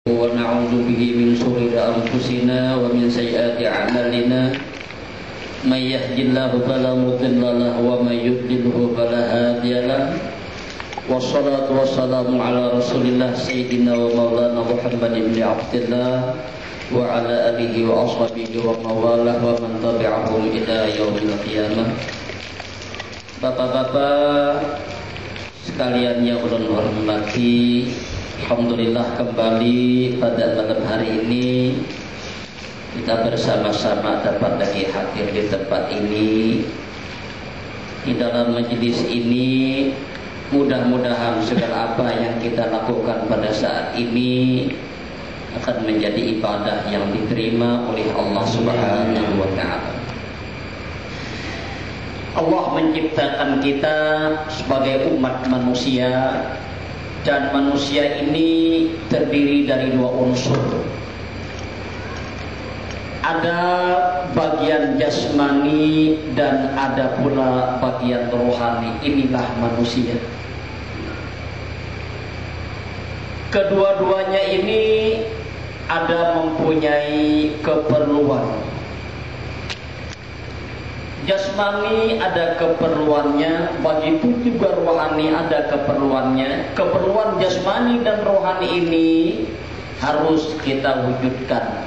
ونعوذ به من شرور أنفسنا ومن سيئات أعمالنا من يهد الله فلا مضل له ومن يضلل فلا هادي له والصلاة والسلام على رسول الله سيدنا ومولانا محمد بن عبد الله وعلى آله وأصحابه ومن والاه ومن تبعهم إلى يوم القيامة. Bapak-bapak sekalian yang ulun hormati, alhamdulillah kembali pada malam hari ini kita bersama-sama dapat lagi hadir di tempat ini. Di dalam majelis ini mudah-mudahan segala apa yang kita lakukan pada saat ini akan menjadi ibadah yang diterima oleh Allah Subhanahu wa Ta'ala. Allah menciptakan kita sebagai umat manusia, dan manusia ini terdiri dari dua unsur. Ada bagian jasmani dan ada pula bagian rohani. Inilah manusia. Kedua-duanya ini ada mempunyai keperluan. Jasmani ada keperluannya, begitu juga rohani ada keperluannya. Keperluan jasmani dan rohani ini harus kita wujudkan.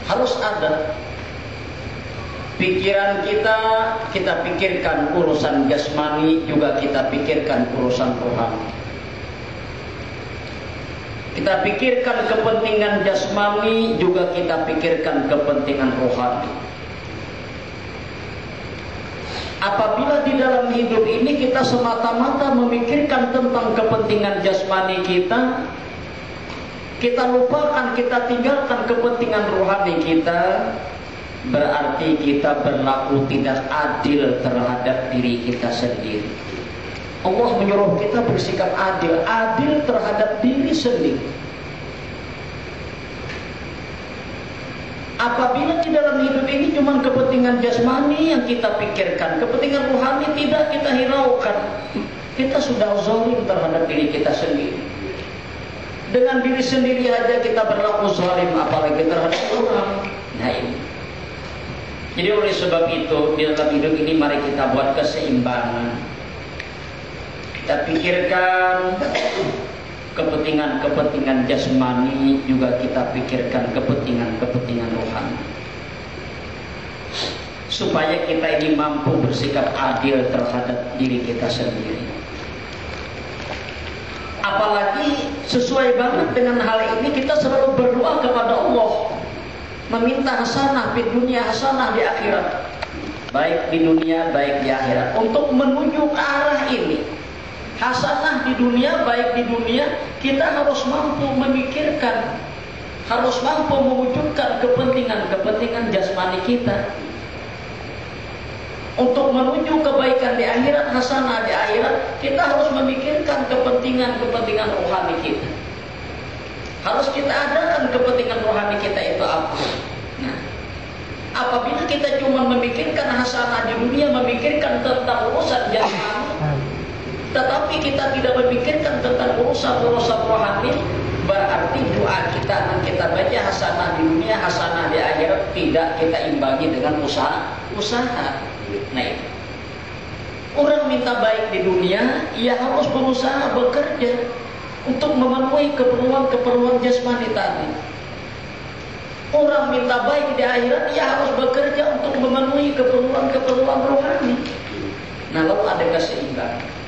Harus ada. Pikiran kita pikirkan urusan jasmani, juga kita pikirkan urusan rohani. Kita pikirkan kepentingan jasmani, juga kita pikirkan kepentingan rohani. Apabila di dalam hidup ini kita semata-mata memikirkan tentang kepentingan jasmani kita lupakan, kita tinggalkan kepentingan rohani kita, berarti kita berlaku tidak adil terhadap diri kita sendiri. Allah menyuruh kita bersikap adil terhadap diri sendiri. Apabila di dalam hidup ini cuma kepentingan jasmani yang kita pikirkan, kepentingan rohani tidak kita hiraukan, kita sudah zalim terhadap diri kita sendiri. Dengan diri sendiri saja kita berlaku zalim, apalagi terhadap orang. Nah ini. Jadi oleh sebab itu di dalam hidup ini mari kita buat keseimbangan. Kita pikirkan kepentingan jasmani, juga kita pikirkan kepentingan rohani. Supaya kita ini mampu bersikap adil terhadap diri kita sendiri. Apalagi sesuai banget dengan hal ini, kita selalu berdoa kepada Allah, meminta hasanah di dunia, hasanah di akhirat. Baik di dunia, baik di akhirat, untuk menuju ke arah ini. Hasanah di dunia, baik di dunia, kita harus mampu memikirkan, harus mampu mewujudkan kepentingan jasmani kita. Untuk menuju kebaikan di akhirat, hasanah di akhirat, kita harus memikirkan kepentingan rohani kita. Harus kita adakan kepentingan rohani kita itu apa. Nah, apabila kita cuma memikirkan hasanah di dunia, memikirkan tentang urusan jasmani, tetapi kita tidak memikirkan tentang urusan rohani, berarti doa kita yang kita baca hasanah di dunia, hasanah di akhirat tidak kita imbangi dengan usaha. Nah, orang minta baik di dunia, ia harus berusaha bekerja untuk memenuhi keperluan jasmani tadi. Orang minta baik di akhirat, ia harus bekerja untuk memenuhi keperluan rohani. Nah, lalu ada keseimbangan.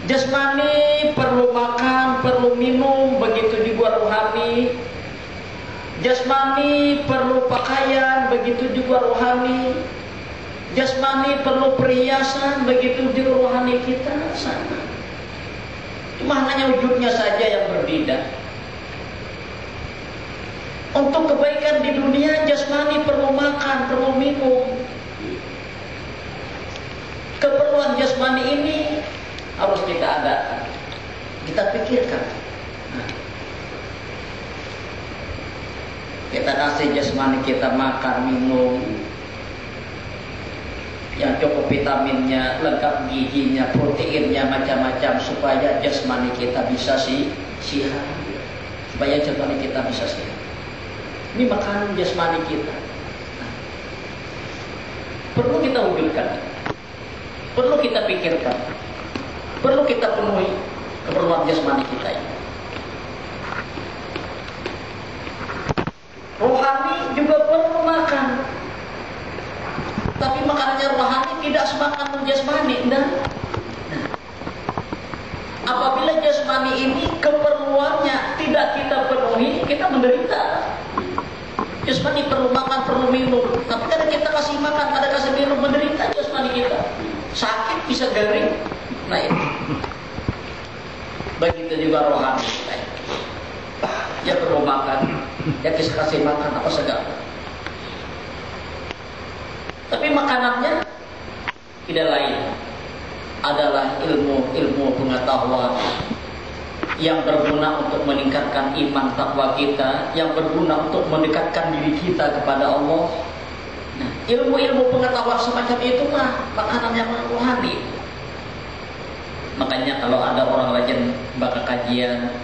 Jasmani perlu makan, perlu minum, begitu juga rohani. Jasmani perlu pakaian, begitu juga rohani. Jasmani perlu perhiasan, begitu juga rohani kita sama. Cuma hanya wujudnya saja yang berbeda. Untuk kebaikan di dunia, jasmani perlu makan, perlu minum. Keperluan jasmani ini harus kita adakan, kita pikirkan. Nah, kita kasih jasmani kita makan, minum, yang cukup vitaminnya, lengkap gizinya, proteinnya, macam-macam, supaya jasmani kita bisa sihat, supaya jasmani kita bisa sehat. Ini makanan jasmani kita. Nah, perlu kita wujudkan, perlu kita pikirkan, perlu kita penuhi keperluan jasmani kita ini. Rohani juga perlu makan, tapi makanannya rohani tidak semakan jasmani. Nah, apabila jasmani ini keperluannya tidak kita penuhi, kita menderita. Jasmani perlu makan, perlu minum, tapi kadang kita kasih makan, kadang kasih minum, menderita jasmani kita. Sakit, bisa garing. Nah ini. Begitu juga rohani. Dia perlu makan, dia kasih makan apa segala. Tapi makanannya tidak lain adalah ilmu pengetahuan yang berguna untuk meningkatkan iman takwa kita, yang berguna untuk mendekatkan diri kita kepada Allah. Nah, ilmu pengetahuan semacam itu mah makanan yang rohani. Makanya kalau ada orang rajin baca kajian,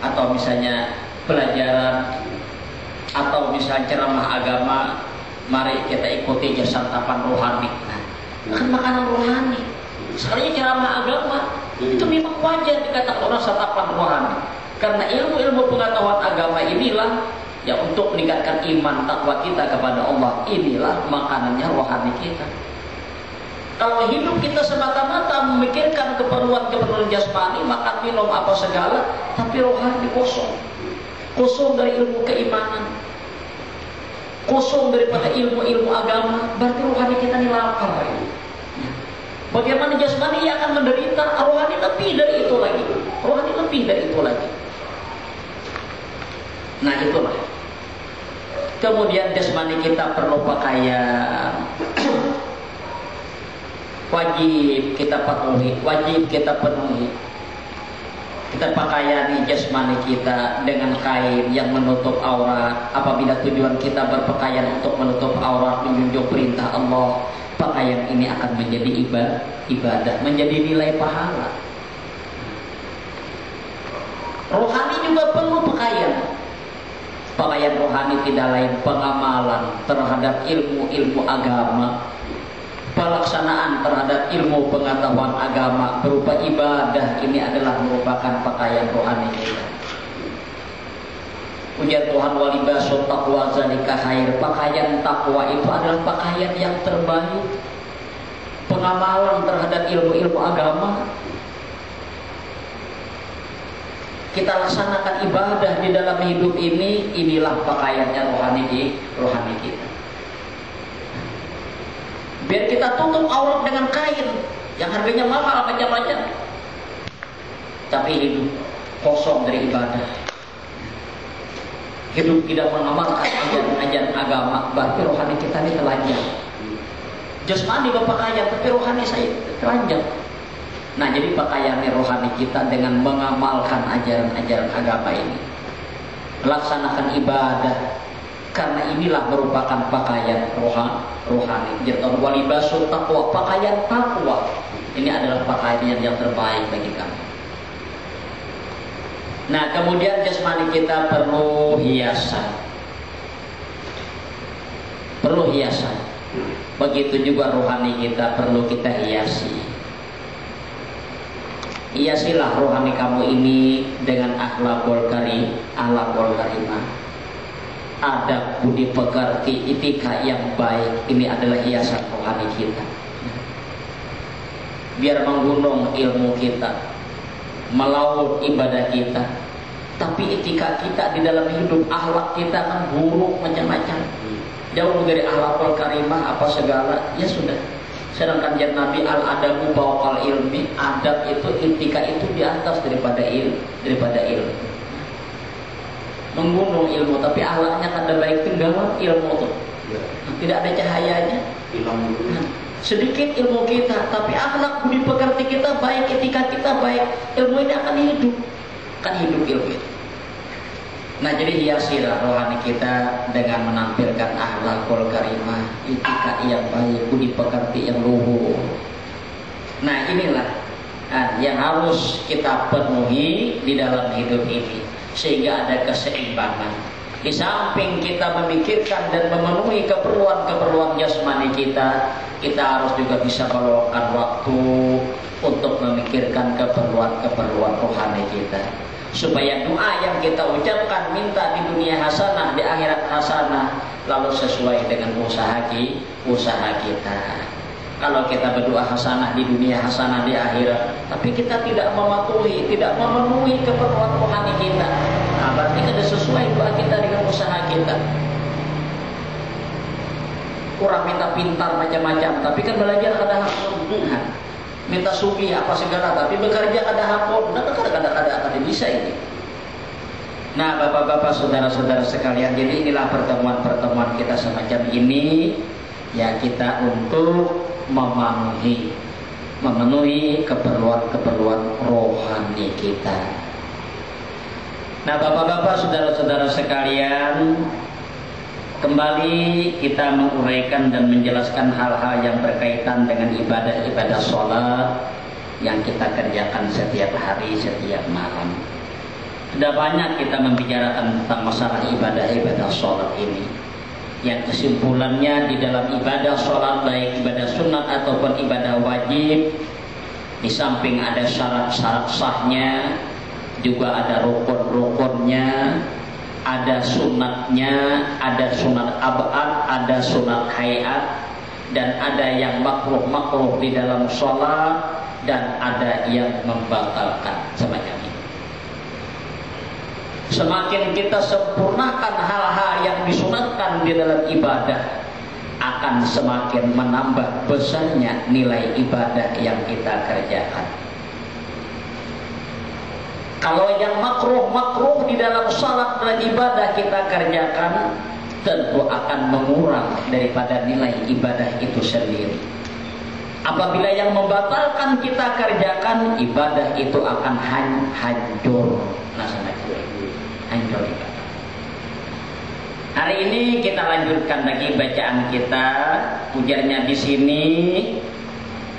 atau misalnya pelajaran, atau misalnya ceramah agama, mari kita ikuti santapan rohani. Nah, kan makanan rohani. Sekalinya ceramah agama itu memang wajar dikatakan orang santapan rohani, karena ilmu pengetahuan agama inilah yang untuk meningkatkan iman takwa kita kepada Allah. Inilah makanannya rohani kita. Kalau hidup kita semata-mata memikirkan keperluan jasmani, makan minum apa segala, tapi rohani kosong dari ilmu keimanan, kosong daripada ilmu agama, berarti rohani kita ini lapar. Bagaimana jasmani ia akan menderita, rohani lebih dari itu lagi. Rohani lebih dari itu lagi. Nah itulah. Kemudian jasmani kita perlu pakaian. Wajib kita penuhi. Kita pakaiani jasmani kita dengan kain yang menutup aurat. Apabila tujuan kita berpakaian untuk menutup aurat, menjunjung perintah Allah, pakaian ini akan menjadi ibadah, menjadi nilai pahala. Rohani juga perlu pakaian. Pakaian rohani tidak lain pengamalan terhadap ilmu agama, pelaksanaan terhadap ilmu pengetahuan agama berupa ibadah. Ini adalah merupakan pakaian rohani kita. Ujar Tuhan, walibasut taqwa zalika khair. Pakaian takwa itu adalah pakaian yang terbaik. Pengamalan terhadap ilmu agama, kita laksanakan ibadah di dalam hidup ini, inilah pakaiannya rohani kita. Biar kita tutup aurat dengan kain yang harganya mahal macam-macam, tapi hidup kosong dari ibadah, hidup tidak mengamalkan ajaran agama, berarti rohani kita ini telanjang. Jasmani berpakaian, tapi rohani saya telanjang. Nah, jadi pakaian rohani kita dengan mengamalkan ajaran agama ini, laksanakan ibadah, karena inilah merupakan pakaian rohani. Jadi walibasut taqwa, pakaian takwa, ini adalah pakaian yang terbaik bagi kami. Nah, kemudian jasmani kita perlu hiasan. Begitu juga rohani kita perlu kita hiasi. Hiasilah rohani kamu ini dengan akhlakul karimah, adab budi pekerti, etika yang baik. Ini adalah hiasan rohani kita. Biar menggunung ilmu kita, melaut ibadah kita, tapi etika kita di dalam hidup, akhlak kita kan buruk macam-macam, jauh dari akhlakul karimah apa segala, ya sudah. Sedangkan janji Nabi al-adabu fawqal ilmi, adab itu, etika itu di atas daripada ilmu. Menggunung ilmu, tapi akhlaknya kada baik, tinggal ilmu itu. Tidak ada cahayanya. Sedikit ilmu kita, tapi akhlak budi pekerti kita baik, etika kita baik, ilmu ini akan hidup ilmu itu. Nah, jadi hiasilah rohani kita dengan menampilkan akhlakul karimah, etika yang baik, budi pekerti yang luhur. Nah, inilah yang harus kita penuhi di dalam hidup ini sehingga ada keseimbangan. Di samping kita memikirkan dan memenuhi keperluan-keperluan jasmani kita, kita harus juga bisa meluangkan waktu untuk memikirkan keperluan-keperluan rohani kita. Supaya doa yang kita ucapkan minta di dunia hasanah, di akhirat hasanah, lalu sesuai dengan usaha kita. Kalau kita berdoa hasanah di dunia, hasanah di akhirat, tapi kita tidak mematuhi, tidak memenuhi keperluan rohani kita, nah berarti ada sesuai doa kita dengan usaha kita. Kurang minta pintar macam-macam, tapi kan belajar kada hakun, minta suki apa segala, tapi bekerja kada hakun, nah kada bisa ini. Nah bapak-bapak, saudara-saudara sekalian, jadi inilah pertemuan-pertemuan kita semacam ini, ya kita untuk memenuhi keperluan-keperluan rohani kita. Nah bapak-bapak, saudara-saudara sekalian, kembali kita menguraikan dan menjelaskan hal-hal yang berkaitan dengan ibadah-ibadah sholat yang kita kerjakan setiap hari, setiap malam. Sudah banyak kita membicarakan tentang masalah ibadah-ibadah sholat ini, yang kesimpulannya di dalam ibadah sholat, baik ibadah sunat ataupun ibadah wajib, di samping ada syarat-syarat sahnya, juga ada rukun-rukunnya, ada sunatnya, ada sunat abad, ada sunat hayat, dan ada yang makruh-makruh di dalam sholat, dan ada yang membatalkan semacam ini. Semakin kita sempurnakan hal-hal yang disunatkan di dalam ibadah, akan semakin menambah besarnya nilai ibadah yang kita kerjakan. Kalau yang makruh-makruh di dalam salat dan ibadah kita kerjakan, tentu akan mengurang daripada nilai ibadah itu sendiri. Apabila yang membatalkan kita kerjakan, ibadah itu akan hancur. Nah, hancur ibadah. Hari ini kita lanjutkan lagi bacaan kita. Ujarnya di sini,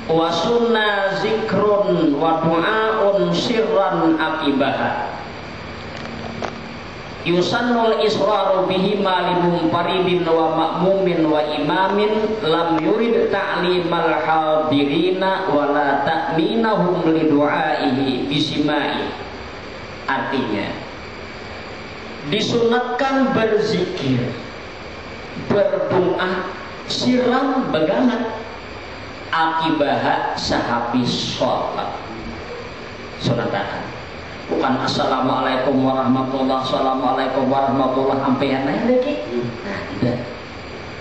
wa sunna zikrun wa du'aun sirran akibaha. Yusannul israru bihi malimum paridin wa ma'mumin wa imamin lam yurid ta'limal hadirina wa la ta'minahum li du'aihi bisimai. Artinya, disunatkan berzikir, berdoa, siram begangat akibah sahabis sholat. Sunatan. Bukan assalamualaikum warahmatullah, assalamualaikum warahmatullah, sampai yang lain lagi. Nah, tidak.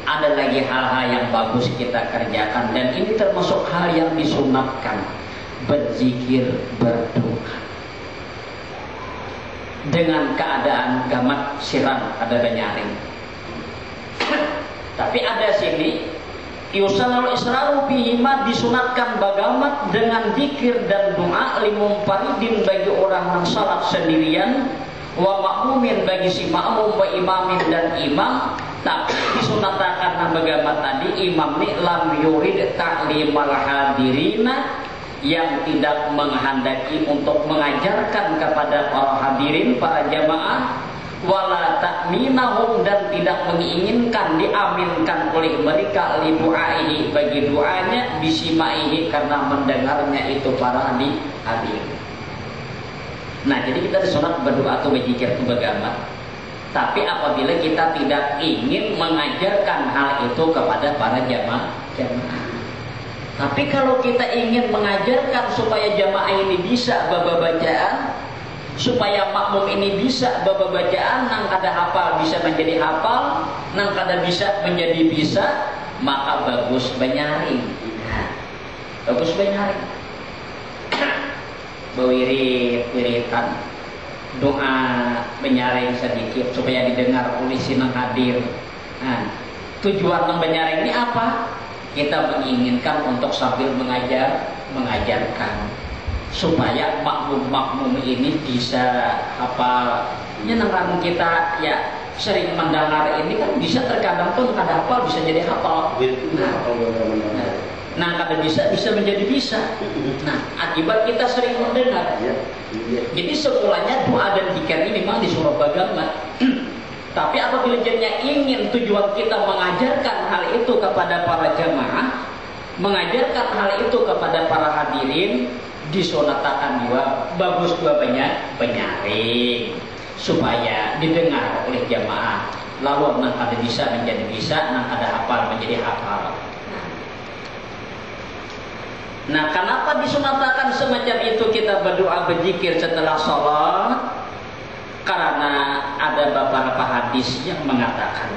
Ada lagi hal-hal yang bagus kita kerjakan, dan ini termasuk hal yang disunatkan, berzikir, berdoa. Dengan keadaan gamat siram, ada nyaring. Tapi ada sini yusanul israru bihima, disunatkan bagamat dengan zikir dan doa limum paridin bagi orang yang salat sendirian, wa ma'mumin bagi si ma'mum, wa imamin dan imam. Tapi disunatkan bagamat tadi imam ni lam yurid ta'limal hadirina, yang tidak menghendaki untuk mengajarkan kepada para hadirin, para jamaah, wala ta'minahum, dan tidak menginginkan diaminkan oleh mereka li du'aihi, bagi doanya, bisimaihi, karena mendengarnya itu para hadirin. Nah, jadi kita disunat berdoa atau berzikir itu beragama. Tapi apabila kita tidak ingin mengajarkan hal itu kepada para jamaah. Tapi kalau kita ingin mengajarkan supaya jamaah ini bisa baca bacaan, supaya makmum ini bisa baca bacaan, nang kada hafal bisa menjadi hafal, nang kada bisa menjadi bisa, maka bagus benyaring. Bagus benyaring. Berwirid-wiritan, doa benyaring sedikit supaya didengar oleh si nang hadir. Nah, tujuan nang benyaring ini apa? Kita menginginkan untuk sambil mengajarkan supaya makmum-makmum ini bisa hafal. Nyenengan kita ya sering mendengar ini kan bisa terkadang pun kada hafal bisa jadi hafal. Nah, Nah, kada bisa menjadi bisa. Nah, akibat kita sering mendengar. Jadi semulanya doa dan zikir ini memang disuruh agama. Tapi apabila jadinya ingin tujuan kita mengajarkan hal itu kepada para jamaah, mengajarkan hal itu kepada para hadirin, disunatakan juga bagus juga banyak penyaring supaya didengar oleh jamaah. Lalu nang kada bisa menjadi bisa, nang kada hafal menjadi hafal. Nah, kenapa disunatakan semacam itu kita berdoa berzikir setelah sholat? Karena ada beberapa hadis yang mengatakan.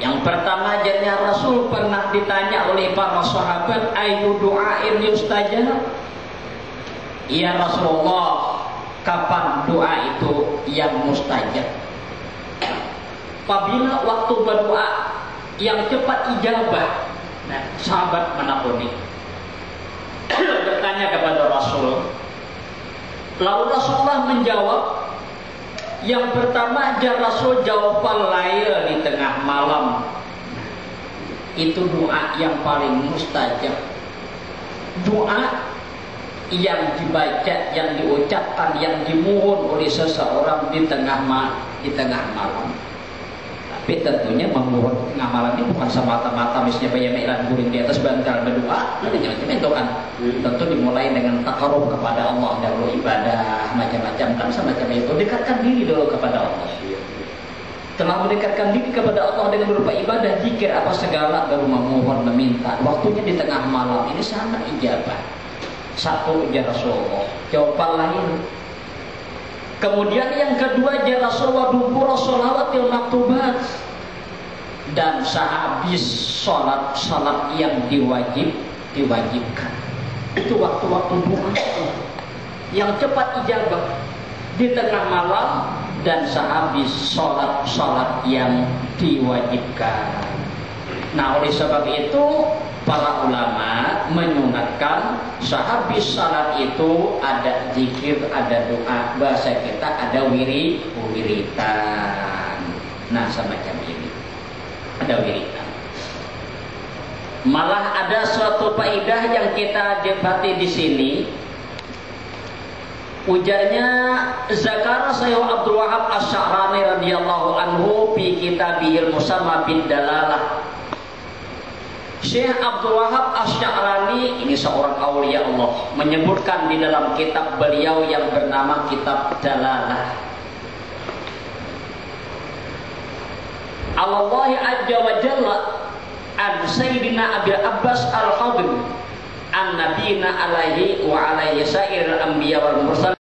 Yang pertama, jadinya Rasul pernah ditanya oleh para sahabat, ayu du'ain yustajab? Ya Rasulullah, kapan doa itu yang mustajab? Apabila waktu berdoa yang cepat ijabah. Nah, sahabat menakuni bertanya kepada Rasul. Lalu Rasulullah menjawab, yang pertama Rasul jawab lail di tengah malam. Itu doa yang paling mustajab. Doa yang dibaca, yang diucapkan, yang dimohon oleh seseorang di tengah malam. Tapi tentunya memohon ngamalannya bukan semata-mata misalnya bayar guring di atas bantal berdoa, ada macam itu kan. Tentu dimulai dengan takarub kepada Allah, dahulu ibadah macam-macam kan semacam itu. Dekatkan diri dulu kepada Allah. Telah mendekatkan diri kepada Allah dengan berupa ibadah, zikir apa segala, baru memohon, meminta. Waktunya di tengah malam ini sangat ijabah. Satu ujar Rasulullah, jawaban lain. Kemudian yang kedua, Rasulullah dubur sholawatil maktubat, dan sehabis sholat yang diwajibkan. Itu waktu-waktu doa yang cepat ijabah di tengah malam dan sehabis sholat yang diwajibkan. Nah, oleh sebab itu para ulama menyunatkan sehabis salat itu ada zikir, ada doa, bahasa kita ada wiritan. Nah, semacam ini ada wiritan. Malah ada suatu faedah yang kita dapati di sini. Ujarnya Zakar Sayyid Abdul Wahab Asy-Sya'rani radhiyallahu anhu fi kitabihil musamma bid dalalah. Syekh Abdul Wahab Asy-Sya'rani ini seorang aulia Allah, menyebutkan di dalam kitab beliau yang bernama Kitab Dalalah. Allah Azza wa Jalla an Sayyidina Abil Abbas Al-Khadim an Nabiyina alaihi wa alaihi sa'ir al-anbiya wal mursalin